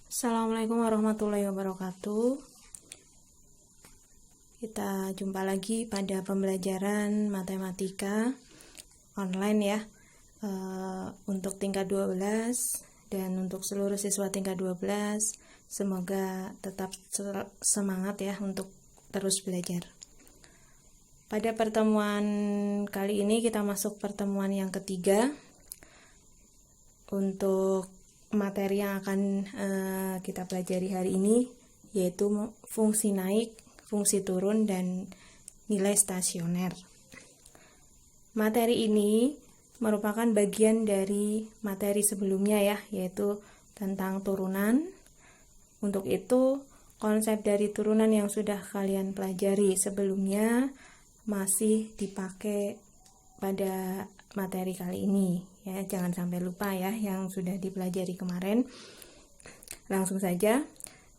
Assalamualaikum warahmatullahi wabarakatuh. Kita jumpa lagi pada pembelajaran matematika online ya, untuk tingkat 12 dan untuk seluruh siswa tingkat 12. Semoga tetap semangat ya untuk terus belajar. Pada pertemuan kali ini kita masuk pertemuan yang ketiga. Untuk materi yang akan kita pelajari hari ini yaitu fungsi naik, fungsi turun, dan nilai stasioner. Materi ini merupakan bagian dari materi sebelumnya ya, yaitu tentang turunan. Untuk itu, konsep dari turunan yang sudah kalian pelajari sebelumnya masih dipakai pada materi kali ini ya, jangan sampai lupa ya yang sudah dipelajari kemarin. Langsung saja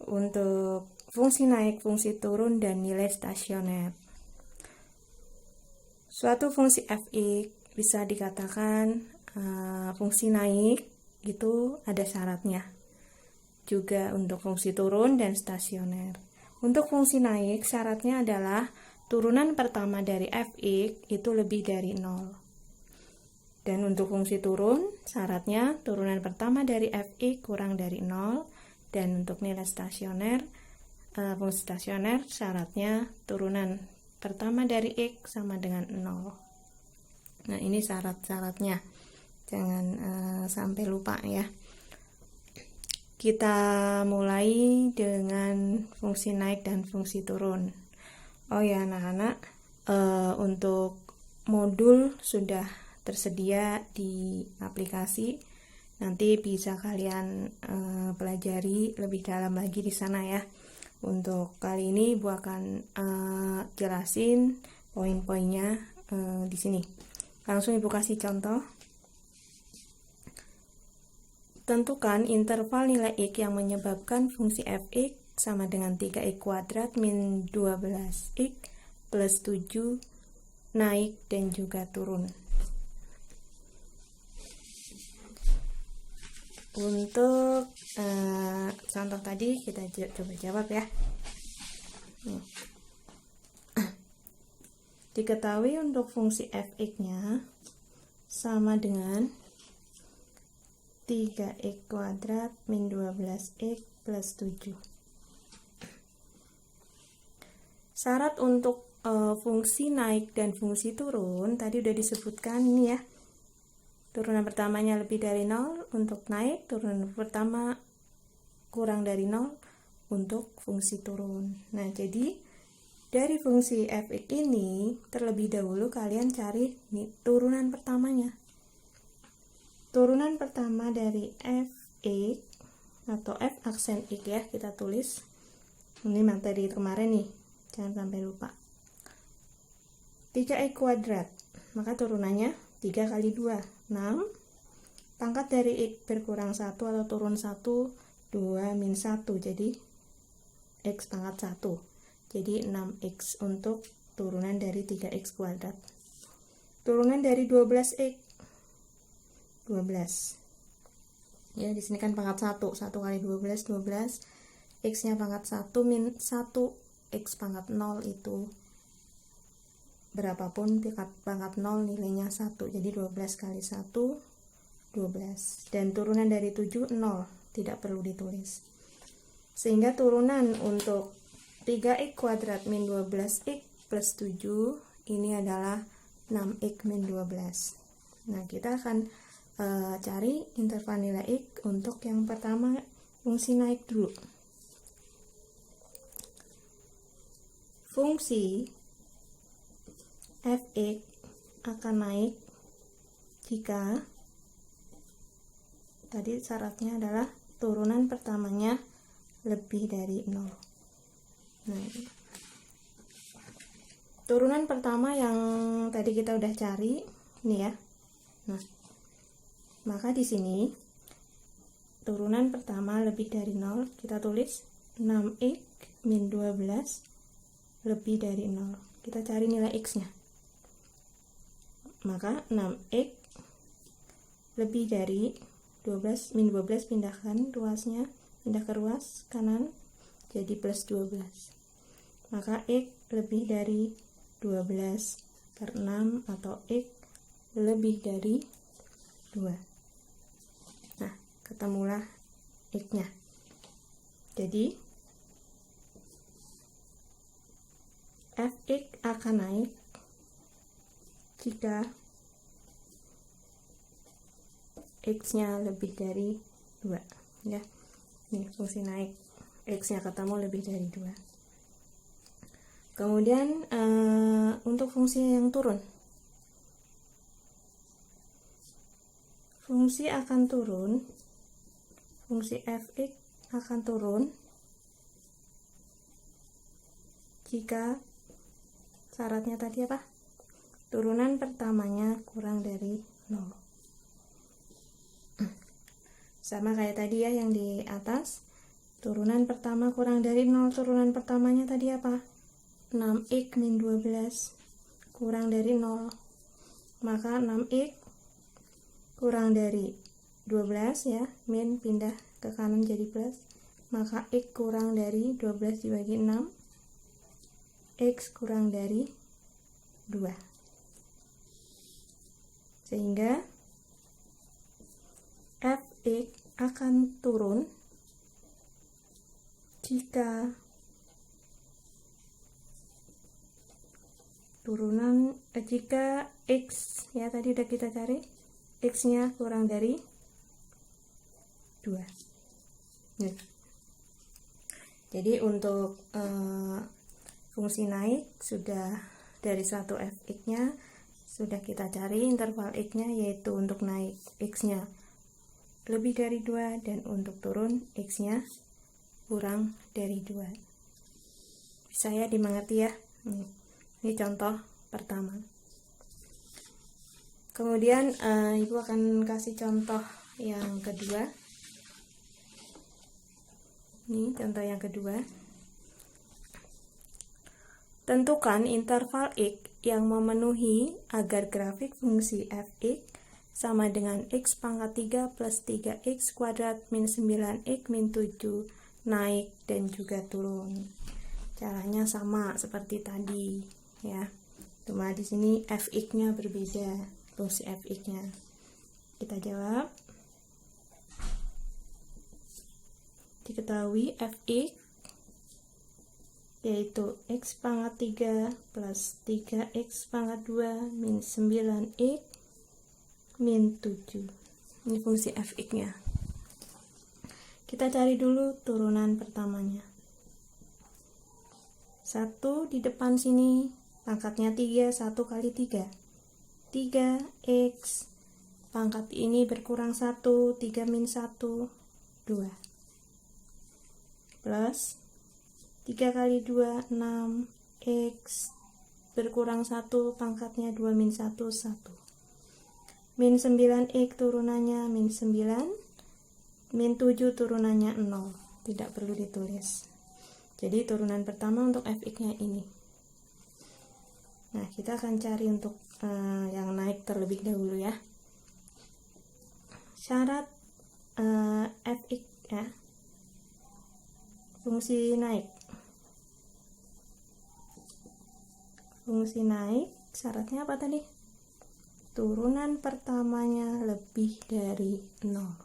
untuk fungsi naik, fungsi turun, dan nilai stasioner. Suatu fungsi fx bisa dikatakan fungsi naik itu ada syaratnya. Juga untuk fungsi turun dan stasioner. Untuk fungsi naik syaratnya adalah turunan pertama dari fx itu lebih dari 0. Dan untuk fungsi turun, syaratnya turunan pertama dari fx kurang dari 0. Dan untuk nilai stasioner, fungsi stasioner, syaratnya turunan pertama dari x sama dengan 0. Nah, ini syarat-syaratnya. Jangan sampai lupa ya. Kita mulai dengan fungsi naik dan fungsi turun. Oh ya anak-anak, untuk modul sudah tersedia di aplikasi. Nanti bisa kalian pelajari lebih dalam lagi di sana ya. Untuk kali ini Bu akan jelasin poin-poinnya di sini. Langsung Ibu kasih contoh. Tentukan interval nilai x yang menyebabkan fungsi fx sama dengan 3x kuadrat min 12x plus 7 naik dan juga turun. Untuk contoh tadi kita coba jawab ya. Diketahui untuk fungsi fx-nya sama dengan 3x kuadrat min 12x plus 7. Syarat untuk fungsi naik dan fungsi turun tadi udah disebutkan nih ya. Turunan pertamanya lebih dari 0 untuk naik, turunan pertama kurang dari 0 untuk fungsi turun. Nah, jadi dari fungsi fx ini terlebih dahulu kalian cari nih, turunan pertamanya. Turunan pertama dari fx atau f aksen x ya, kita tulis. Ini materi kemarin nih, jangan sampai lupa. 3x kuadrat, maka turunannya 3 kali 2, 6. Pangkat dari x berkurang 1 atau turun 1, 2 min 1, jadi x pangkat 1. Jadi 6x untuk turunan dari 3x kuadrat. Turunan dari 12x, 12. Ya, di sini kan pangkat 1, 1 kali 12, 12. X-nya pangkat 1 min 1, x pangkat 0 itu berapapun pangkat 0 nilainya 1, jadi 12 kali 1 12. Dan turunan dari 7 0, tidak perlu ditulis. Sehingga turunan untuk 3x kuadrat min 12x plus 7 ini adalah 6x min 12. Nah, kita akan cari interval nilai x untuk yang pertama fungsi naik dulu. Fungsi fx akan naik jika tadi syaratnya adalah turunan pertamanya lebih dari 0. Nah, turunan pertama yang tadi kita udah cari ini ya. Nah, maka di sini turunan pertama lebih dari 0, kita tulis 6x min 12 lebih dari 0. Kita cari nilai x-nya. Maka 6x lebih dari 12 min 12 pindahkan ruasnya pindah ke ruas kanan jadi plus 12. Maka X lebih dari 12/6 atau X lebih dari 2. Nah, ketemulah X-nya. Jadi Fx akan naik jika X-nya lebih dari 2, ya. Ini fungsi naik, X-nya ketemu lebih dari 2. Kemudian untuk fungsi yang turun, fungsi akan turun, fungsi Fx akan turun jika syaratnya tadi apa? Turunan pertamanya kurang dari 0. Sama kayak tadi ya yang di atas. Turunan pertama kurang dari 0, turunan pertamanya tadi apa? 6x min 12 kurang dari 0. Maka 6x kurang dari 12 ya, min pindah ke kanan jadi plus. Maka x kurang dari 12 dibagi 6, x kurang dari 2. Sehingga Fx akan turun jika jika x ya tadi udah kita cari, x-nya kurang dari 2. Nih. Jadi untuk fungsi naik sudah dari suatu Fx-nya sudah kita cari interval x-nya, yaitu untuk naik x-nya lebih dari 2 dan untuk turun x-nya kurang dari 2. Bisa ya dimengerti ya. Ini contoh pertama. Kemudian Ibu akan kasih contoh yang kedua. Ini contoh yang kedua. Tentukan interval x yang memenuhi agar grafik fungsi fx sama dengan x pangkat 3 plus 3x kuadrat min 9x min 7 naik dan juga turun. Caranya sama seperti tadi ya. Cuma di sini fx-nya berbeda, fungsi fx-nya. Kita jawab. Diketahui fx yaitu x pangkat 3 plus 3x pangkat 2 min 9x min 7. Ini fungsi fx-nya. Kita cari dulu turunan pertamanya. 1 di depan sini, pangkatnya 3, 1 kali 3. 3x, pangkat ini berkurang 1, 3 min 1, 2. Plus 3 kali 2, 6x, berkurang 1, pangkatnya 2 min 1, 1. Min 9x turunannya min 9, min 7 turunannya 0, tidak perlu ditulis. Jadi turunan pertama untuk fx-nya ini. Nah, kita akan cari untuk yang naik terlebih dahulu ya. Syarat fx ya, fungsi naik. Fungsi naik syaratnya apa tadi? Turunan pertamanya lebih dari 0.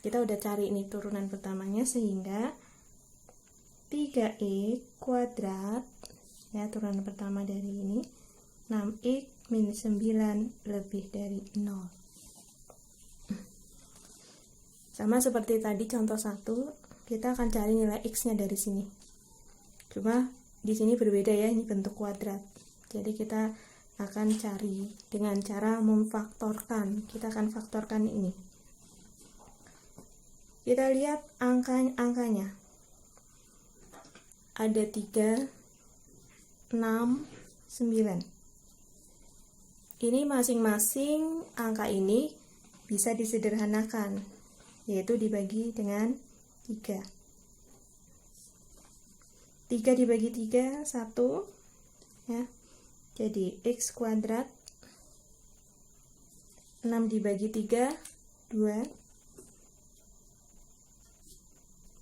Kita udah cari ini turunan pertamanya, sehingga 3x kuadrat ya, turunan pertama dari ini 6x min 9 lebih dari 0. Sama seperti tadi contoh 1, kita akan cari nilai x-nya dari sini. Cuma di sini berbeda ya, ini bentuk kuadrat. Jadi kita akan cari dengan cara memfaktorkan. Kita akan faktorkan ini. Kita lihat angkanya. Ada 3, 6, 9. Ini masing-masing angka ini bisa disederhanakan, yaitu dibagi dengan 3. 3 dibagi 3, 1 ya. Jadi x kuadrat. 6 dibagi 3, 2.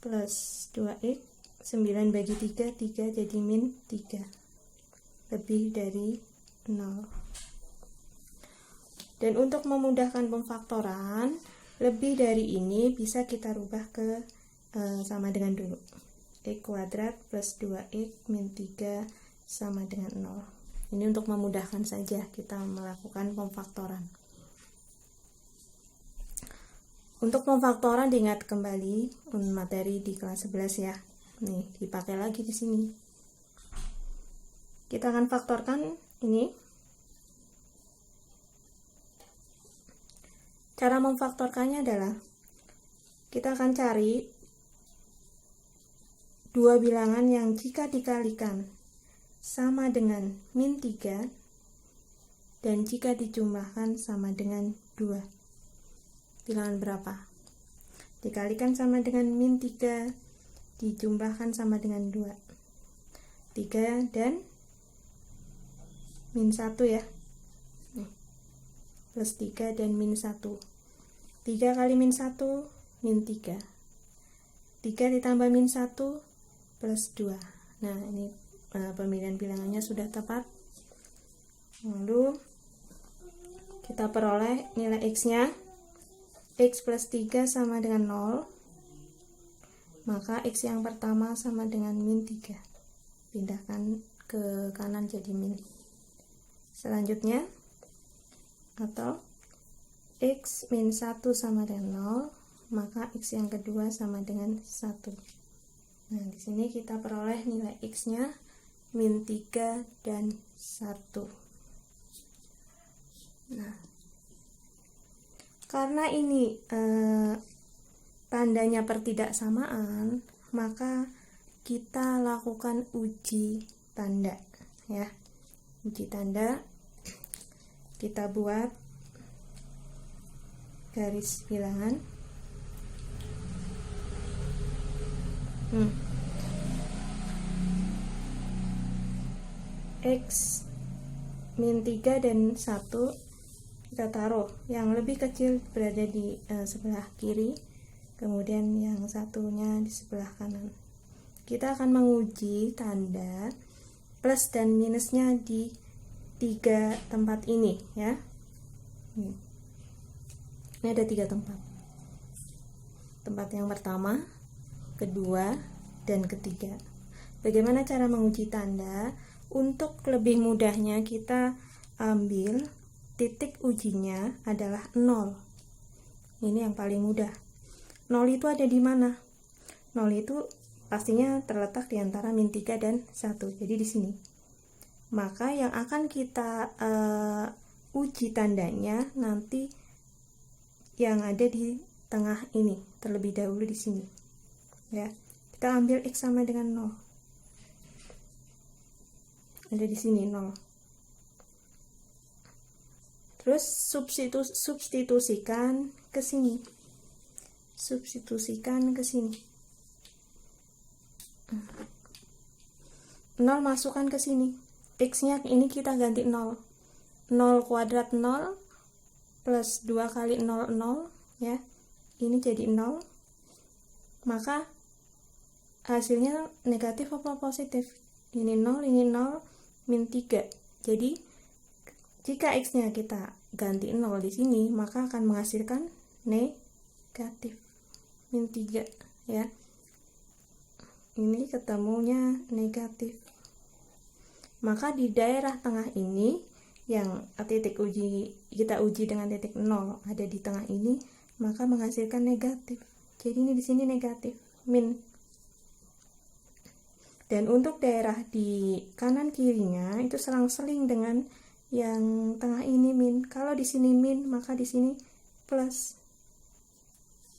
plus 2x, 9 bagi 3, 3 jadi min 3, lebih dari 0. Dan untuk memudahkan pemfaktoran, lebih dari ini bisa kita rubah ke sama dengan dulu. X kuadrat plus 2x min 3 sama dengan 0. Ini untuk memudahkan saja kita melakukan pemfaktoran. Untuk pemfaktoran diingat kembali materi di kelas 11 ya. Nih, dipakai lagi di sini. Kita akan faktorkan ini. Cara memfaktorkannya adalah kita akan cari dua bilangan yang jika dikalikan sama dengan min 3 dan jika dijumlahkan sama dengan 2. Bilangan berapa? Dikalikan sama dengan min 3, dijumlahkan sama dengan 2. 3 dan min 1 ya. Plus 3 dan min 1. 3 kali min 1, min 3. 3 ditambah min 1, plus 2. Nah, ini pemilihan bilangannya sudah tepat. Lalu, kita peroleh nilai X-nya. X plus 3 sama dengan 0, maka X yang pertama sama dengan min 3. Pindahkan ke kanan jadi min. Selanjutnya, atau X min 1 sama dengan 0, maka X yang kedua sama dengan 1. Nah, di sini kita peroleh nilai X-nya min 3 dan 1. Nah, karena ini tandanya pertidaksamaan, maka kita lakukan uji tanda ya. Uji tanda kita buat garis bilangan. X min 3 dan 1 kita taruh, yang lebih kecil berada di sebelah kiri, kemudian yang satunya di sebelah kanan. Kita akan menguji tanda plus dan minusnya di 3 tempat ini ya. Ini ada 3 tempat. Tempat yang pertama, kedua, dan ketiga. Bagaimana cara menguji tanda? Untuk lebih mudahnya kita ambil titik ujinya adalah 0. Ini yang paling mudah. 0 itu ada di mana? 0 itu pastinya terletak di antara min 3 dan 1. Jadi di sini. Maka yang akan kita uji tandanya nanti yang ada di tengah ini, terlebih dahulu di sini. Ya. Kita ambil X sama dengan 0. Ada di sini 0. Terus substitusikan ke sini. Substitusikan ke sini. 0 masukkan ke sini. X-nya ini kita ganti 0. 0 kuadrat 0 plus 2 kali 0, 0 ya. Ini jadi 0. Maka hasilnya negatif apa positif? Ini 0, ini 0, min 3. Jadi jika X-nya kita ganti 0 di sini, maka akan menghasilkan negatif min 3 ya. Ini ketemunya negatif. Maka di daerah tengah ini yang titik uji kita uji dengan titik 0 ada di tengah ini, maka menghasilkan negatif. Jadi ini di sini negatif min. Dan untuk daerah di kanan kirinya itu selang-seling dengan yang tengah ini min. Kalau di sini min, maka di sini plus.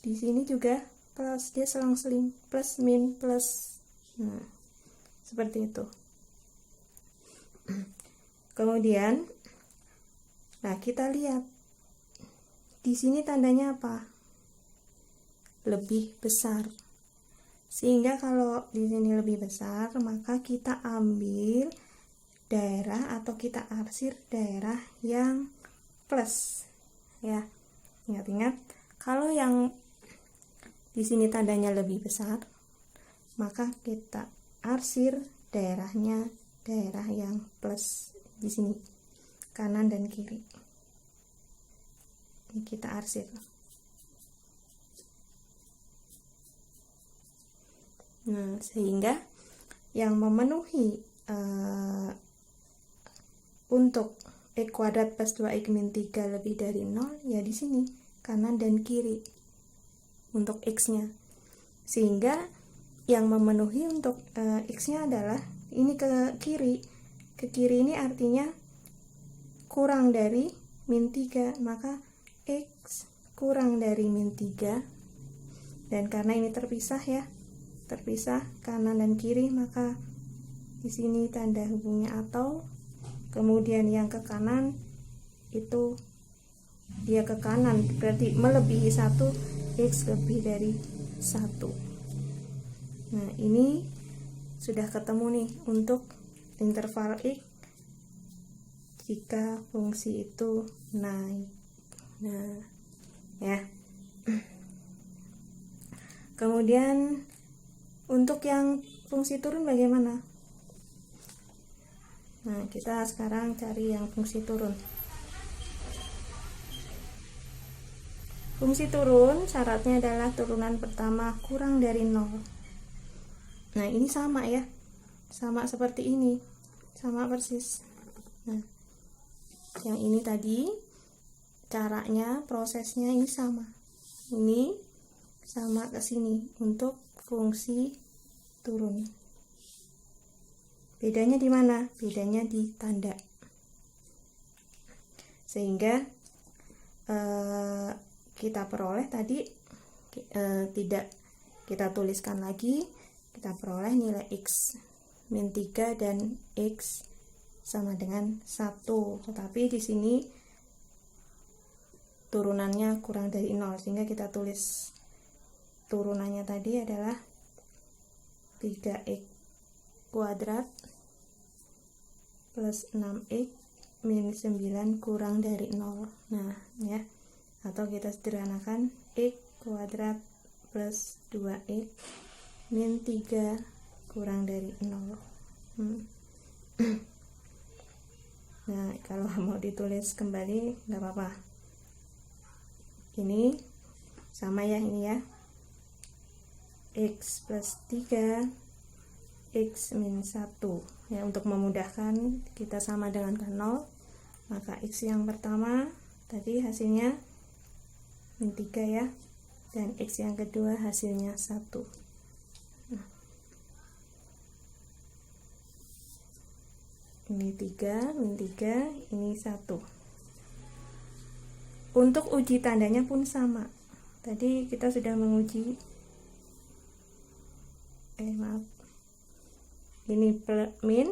Di sini juga plus, dia selang-seling plus min plus. Nah, seperti itu. Kemudian, nah kita lihat di sini tandanya apa? Lebih besar. Sehingga kalau di sini lebih besar, maka kita ambil daerah atau kita arsir daerah yang plus ya. Ingat-ingat, kalau yang di sini tandanya lebih besar, maka kita arsir daerahnya, daerah yang plus di sini, kanan dan kiri. Ini kita arsir. Nah, sehingga yang memenuhi untuk X kuadrat plus 2X min 3 lebih dari 0 ya di sini, kanan dan kiri untuk X-nya. Sehingga yang memenuhi untuk X-nya adalah ini ke kiri. Ke kiri ini artinya kurang dari min 3, maka X kurang dari min 3. Dan karena ini terpisah ya, terpisah kanan dan kiri, maka di sini tanda hubungnya atau. Kemudian yang ke kanan itu dia ke kanan, berarti melebihi 1, X lebih dari 1. Nah, ini sudah ketemu nih untuk interval X jika fungsi itu naik. Nah, ya. Kemudian untuk yang fungsi turun bagaimana? Nah, kita sekarang cari yang fungsi turun. Fungsi turun syaratnya adalah turunan pertama kurang dari 0. Nah, ini sama ya, sama seperti ini, sama persis. Nah, yang ini tadi caranya, prosesnya ini sama. Ini sama ke sini untuk fungsi turun. Bedanya di mana? Bedanya di tanda. Sehingga kita peroleh tadi tidak kita tuliskan lagi, kita peroleh nilai X min 3 dan X sama dengan 1. Tetapi di sini turunannya kurang dari 0, sehingga kita tulis turunannya tadi adalah 3X kuadrat plus 6X min 9 kurang dari 0. Nah, ya. Atau kita sederhanakan X kuadrat plus 2X min 3 kurang dari 0. Nah, kalau mau ditulis kembali nggak apa-apa. Ini sama ya, ini ya. X plus 3 X min 1 ya, untuk memudahkan kita sama dengan ke 0, maka X yang pertama tadi hasilnya min 3 ya, dan X yang kedua hasilnya 1. Nah, ini 3 min 3, ini 1. Untuk uji tandanya pun sama, tadi kita sudah menguji ini min,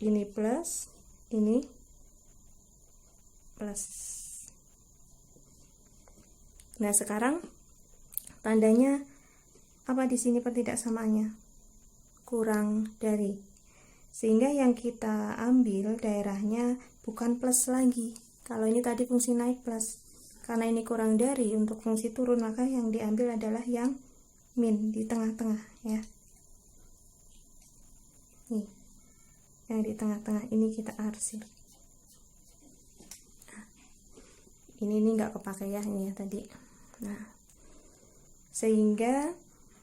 ini plus, ini plus. Nah, sekarang tandanya apa di sini pertidaksamaannya? Kurang dari. Sehingga yang kita ambil daerahnya bukan plus lagi. Kalau ini tadi fungsi naik plus. Karena ini kurang dari untuk fungsi turun, maka yang diambil adalah yang min di tengah-tengah ya. Nih, yang di tengah-tengah ini kita arsir. Nah, ini nggak kepake ya, ini ya tadi. Nah, sehingga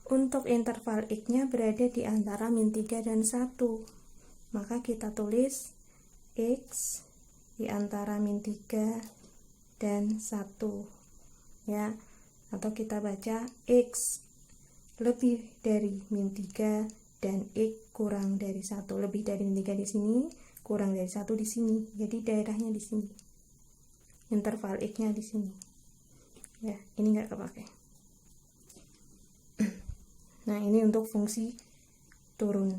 untuk interval X-nya berada di antara min 3 dan 1. Maka kita tulis X di antara min 3 dan 1 ya. Atau kita baca X lebih dari min 3 dan X kurang dari 1. Lebih dari min 3 di sini, kurang dari 1 di sini. Jadi daerahnya di sini. Interval X-nya di sini. Ya, ini nggak kepake. Nah, ini untuk fungsi turun.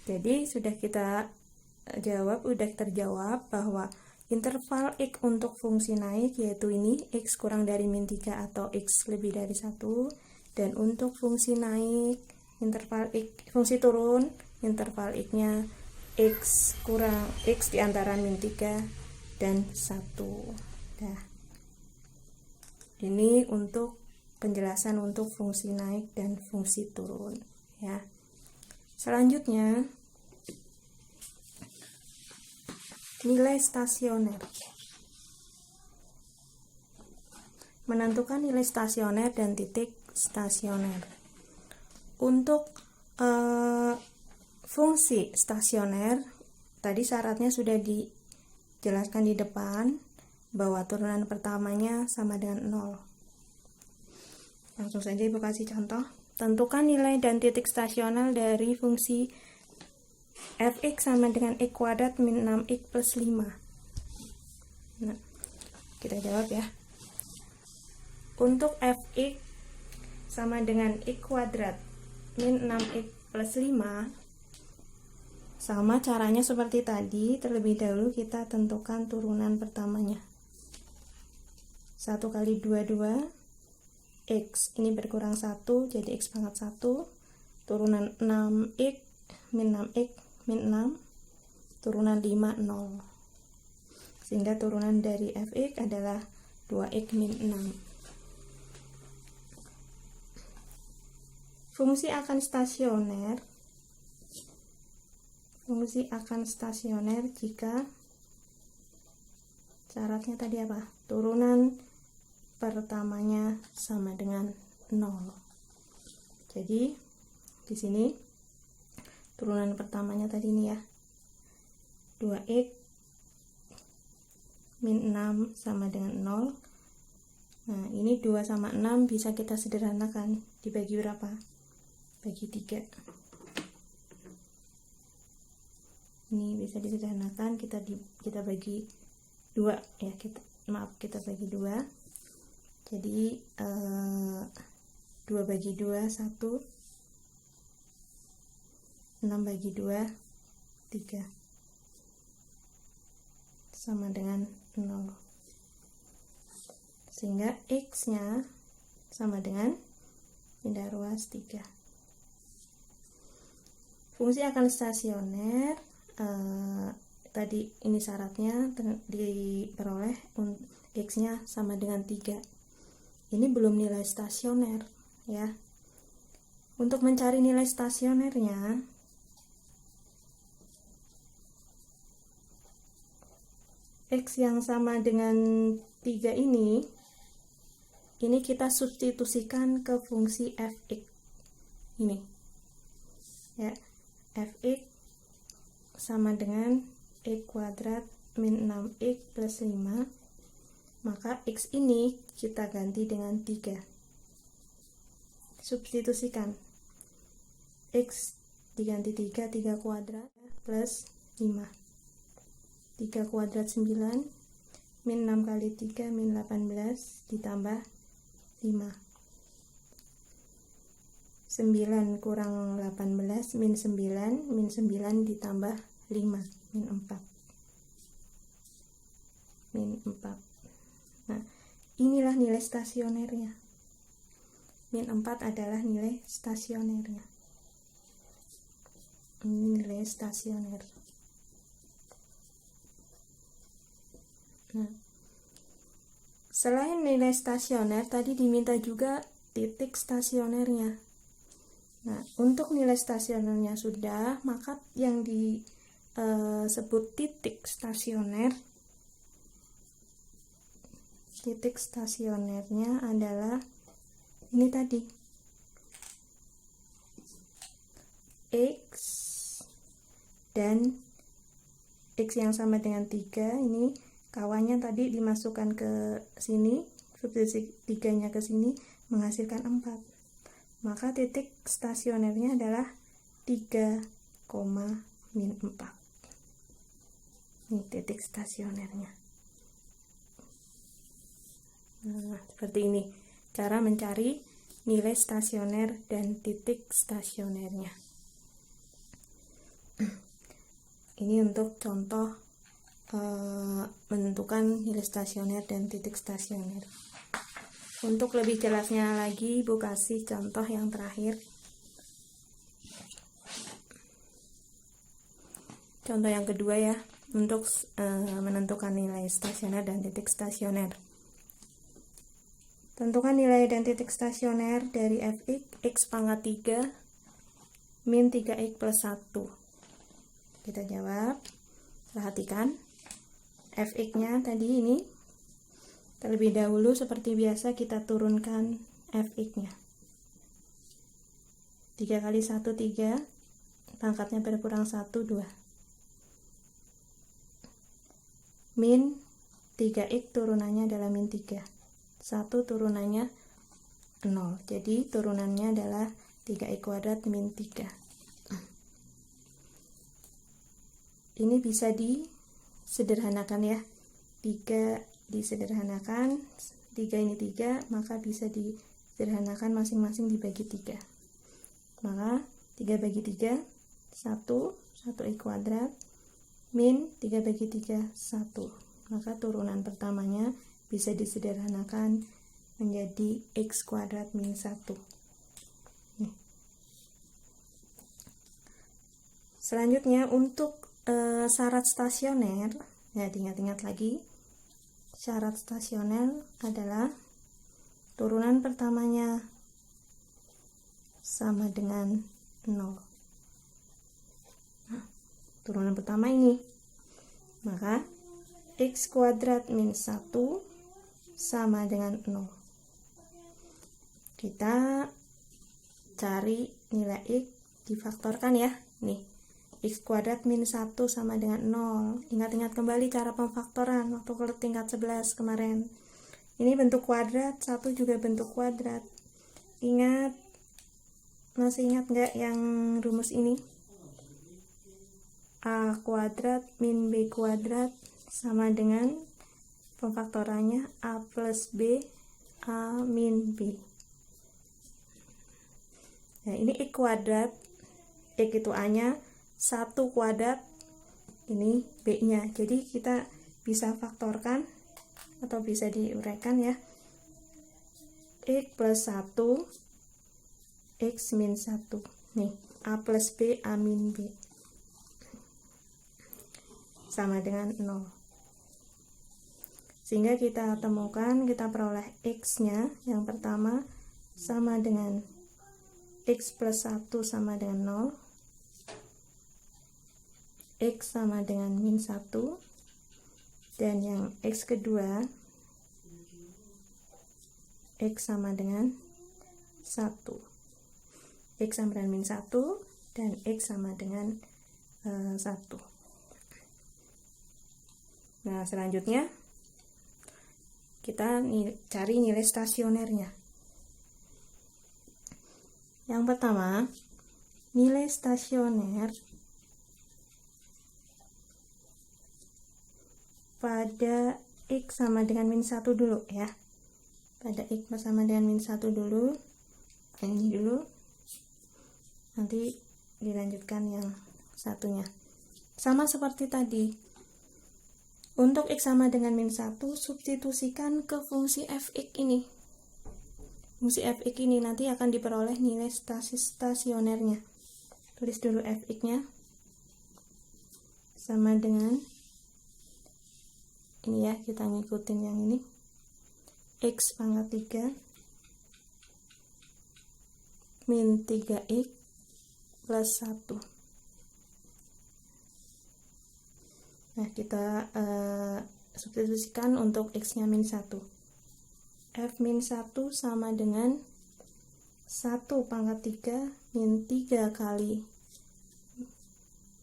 Jadi sudah kita jawab, udah terjawab bahwa interval X untuk fungsi naik yaitu ini X kurang dari min 3 atau X lebih dari 1. Dan untuk fungsi naik interval X, fungsi turun interval X-nya X kurang X di antara min 3 dan 1. Nah, ini untuk penjelasan untuk fungsi naik dan fungsi turun ya. Selanjutnya nilai stasioner. Menentukan nilai stasioner dan titik stasioner. Untuk fungsi stasioner, tadi syaratnya sudah dijelaskan di depan, bahwa turunan pertamanya sama dengan 0. Langsung saja Ibu kasih contoh. Tentukan nilai dan titik stasioner dari fungsi fx sama dengan x kuadrat min 6x plus 5. Nah, kita jawab ya. Untuk fx sama dengan x kuadrat min 6x plus 5, sama caranya seperti tadi. Terlebih dahulu kita tentukan turunan pertamanya. 1 kali 2, 2. X ini berkurang 1, jadi X pangkat 1. Turunan 6X min 6X min 6. Turunan 5, 0. Sehingga turunan dari fx adalah 2X min 6. Fungsi akan stasioner. Fungsi akan stasioner jika syaratnya tadi apa? Turunan pertamanya sama dengan 0. Jadi di sini turunan pertamanya tadi ini ya, 2x min 6 sama dengan 0. Nah, ini 2 sama 6 bisa kita sederhanakan. Dibagi berapa? Bagi 3. Ini bisa disederhanakan, kita bagi 2 ya, kita bagi 2. Jadi 2 bagi 2 1, 6 bagi 2 3, sama dengan 0. Sehingga X nya sama dengan pindah ruas 3. Fungsi akan stasioner, tadi ini syaratnya diperoleh X nya sama dengan 3. Ini belum nilai stasioner ya. Untuk mencari nilai stasionernya, X yang sama dengan 3 ini kita substitusikan ke fungsi fx ini ya. Fx sama dengan x kuadrat min 6x plus 5. Maka x ini kita ganti dengan 3. Substitusikan. X diganti 3, 3 kuadrat plus 5. 3 kuadrat 9, min 6 kali 3 min 18 ditambah 5. 9 kurang 18 min 9, min 9 ditambah 5 min 4. Min 4. Nah, inilah nilai stasionernya. Min 4 adalah nilai stasionernya. Ini nilai stasioner. Nah, selain nilai stasioner, tadi diminta juga titik stasionernya. Nah, untuk nilai stasionernya sudah, maka yang disebut titik stasioner, titik stasionernya adalah ini tadi, X dan X yang sama dengan 3, ini kawannya tadi dimasukkan ke sini, substitusi 3-nya ke sini menghasilkan 4. Maka titik stasionernya adalah 3, min 4. Ini titik stasionernya. Nah, seperti ini cara mencari nilai stasioner dan titik stasionernya. Ini untuk contoh menentukan nilai stasioner dan titik stasioner. Untuk lebih jelasnya lagi, Ibu kasih contoh yang terakhir. Contoh yang kedua ya, untuk menentukan nilai stasioner dan titik stasioner. Tentukan nilai dan titik stasioner dari fx, x pangkat 3 min 3x plus 1. Kita jawab. Perhatikan fx-nya tadi ini. Terlebih dahulu seperti biasa kita turunkan fx-nya. 3 kali 1, 3. Pangkatnya berkurang 1, 2. Min 3x turunannya adalah min 3. 1 turunannya 0. Jadi turunannya adalah 3x kuadrat min 3. Ini bisa disederhanakan ya. 3 disederhanakan, 3 ini 3, maka bisa disederhanakan masing-masing dibagi 3. Maka 3 bagi 3, 1, 1x kuadrat, min 3 bagi 3, 1. Maka turunan pertamanya bisa disederhanakan menjadi x kuadrat min 1. Selanjutnya untuk syarat stasioner, ya ingat-ingat lagi, syarat stasioner adalah turunan pertamanya sama dengan 0. Nah, turunan pertama ini, maka x kuadrat min 1 sama dengan 0. Kita cari nilai x, difaktorkan ya. Nih, x kuadrat min 1 sama dengan 0. Ingat-ingat kembali cara pemfaktoran waktu ke tingkat 11 kemarin. Ini bentuk kuadrat, 1 juga bentuk kuadrat. Ingat, masih ingat nggak yang rumus ini? A kuadrat min B kuadrat sama dengan pemfaktorannya A plus B, A min B. Nah, ini X kuadrat, X itu A-nya, 1 kuadrat, ini B-nya. Jadi kita bisa faktorkan atau bisa diuraikan ya. X plus 1, X min 1. Nih, A plus B, A min B. Sama dengan 0. Sehingga kita temukan, kita peroleh X-nya yang pertama sama dengan X plus 1 sama dengan 0, X sama dengan min 1, dan yang X kedua X sama dengan 1, X sama dengan min 1, dan X sama dengan 1. Nah, selanjutnya kita cari nilai stasionernya. Yang pertama, nilai stasioner pada X sama dengan min 1 dulu ya. Pada X sama dengan min 1 dulu. Ini dulu. Nanti dilanjutkan yang satunya. Sama seperti tadi. Untuk X sama dengan min 1, substitusikan ke fungsi fx ini. Fungsi fx ini nanti akan diperoleh nilai stasionernya. Tulis dulu fx-nya. Sama dengan, ini ya, kita ngikutin yang ini. X pangkat 3 min 3x plus 1. Nah, kita substitusikan untuk X-nya min 1. F min 1 sama dengan 1 pangkat 3 min 3 kali.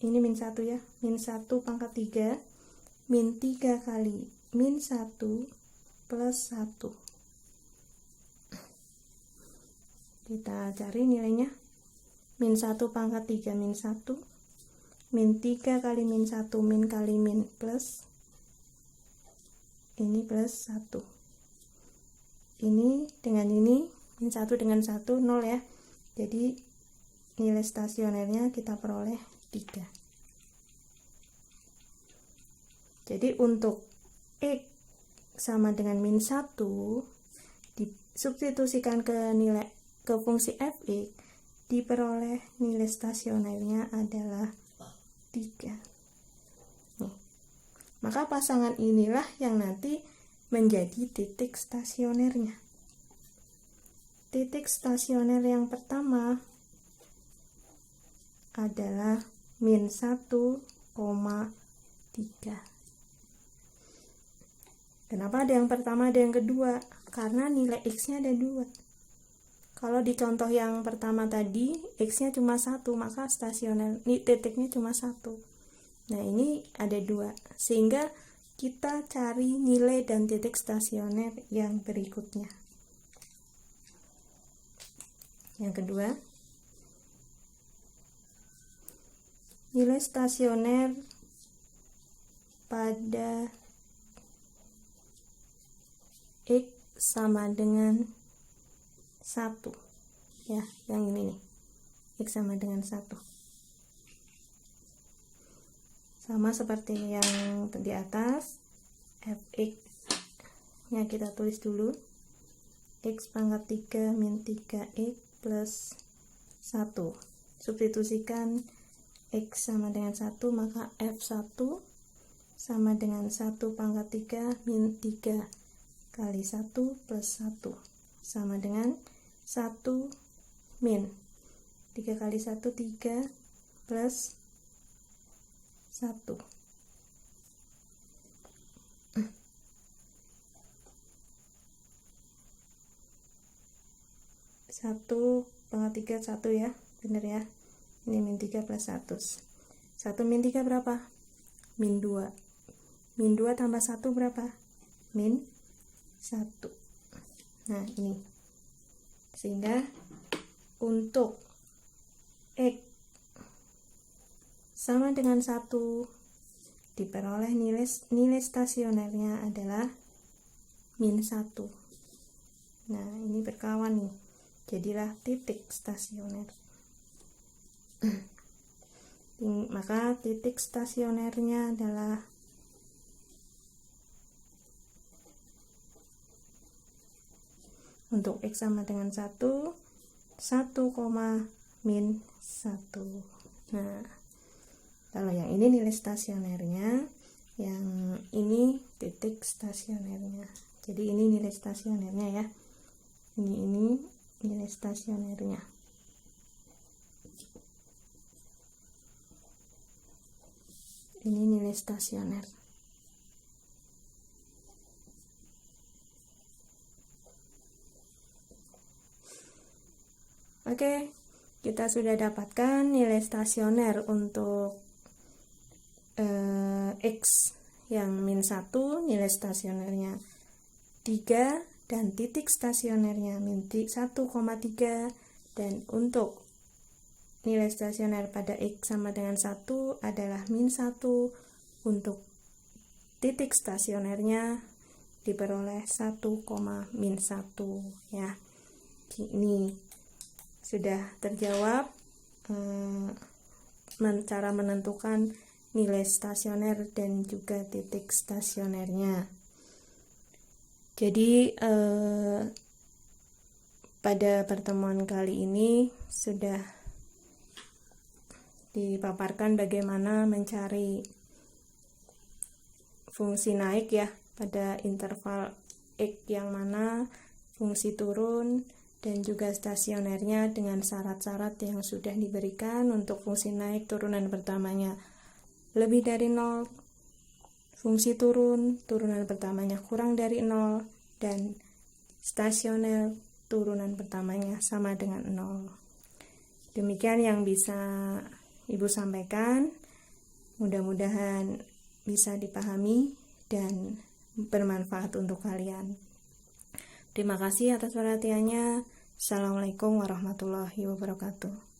Ini min 1 ya. Min 1 pangkat 3 min 3 kali min 1 plus 1. Kita cari nilainya. Min 1 pangkat 3 min 1. Min 3 kali min 1, min kali min plus, ini plus 1. Ini dengan ini, min 1 dengan 1, 0 ya. Jadi nilai stasionernya kita peroleh 3. Jadi untuk X sama dengan min 1, disubstitusikan ke fungsi fx, diperoleh nilai stasionernya adalah 3. Nih. Maka pasangan inilah yang nanti menjadi titik stasionernya. titik stasioner yang pertama adalah min 1,3. Kenapa ada yang pertama, ada yang kedua? Karena nilai X-nya ada 2. Kalau di contoh yang pertama tadi, X-nya cuma 1, maka stasioner, ini titiknya cuma 1. Nah, ini ada 2. Sehingga kita cari nilai dan titik stasioner yang berikutnya. Yang kedua, nilai stasioner pada X sama dengan 1. Ya, yang ini nih. X sama dengan 1. Sama seperti yang di atas, fx nya kita tulis dulu. X pangkat 3 min 3x plus 1. Substitusikan X sama dengan 1, maka F1 sama dengan 1 pangkat 3 min 3 kali 1 plus 1 sama dengan 1 min 3 kali 1 3 plus 1. 1 pangkat 3 1 ya, bener ya. Ini min 3 plus 1. 1 min 3 berapa? Min 2. Min 2 tambah 1 berapa? Min 1. Nah, ini. Sehingga untuk X sama dengan 1 diperoleh nilai stasionernya adalah min 1. Nah, ini berkawan nih. Jadilah titik stasioner. Maka titik stasionernya adalah untuk X sama dengan 1, 1, min 1. Nah, kalau yang ini nilai stasionernya, yang ini titik stasionernya. Jadi ini nilai stasionernya ya. Ini nilai stasionernya. Ini nilai stasioner. Oke, kita sudah dapatkan nilai stasioner untuk X yang min 1, nilai stasionernya 3, dan titik stasionernya min 1,3, dan untuk nilai stasioner pada X sama dengan 1 adalah min 1, untuk titik stasionernya diperoleh 1, min 1 ya. Ini sudah terjawab cara menentukan nilai stasioner dan juga titik stasionernya. Jadi pada pertemuan kali ini sudah dipaparkan bagaimana mencari fungsi naik ya pada interval X yang mana fungsi turun dan juga stasionernya dengan syarat-syarat yang sudah diberikan. Untuk fungsi naik turunan pertamanya lebih dari 0, fungsi turun turunan pertamanya kurang dari 0, dan stasioner turunan pertamanya sama dengan 0. Demikian yang bisa Ibu sampaikan. Mudah-mudahan bisa dipahami dan bermanfaat untuk kalian. Terima kasih atas perhatiannya. Assalamualaikum warahmatullahi wabarakatuh.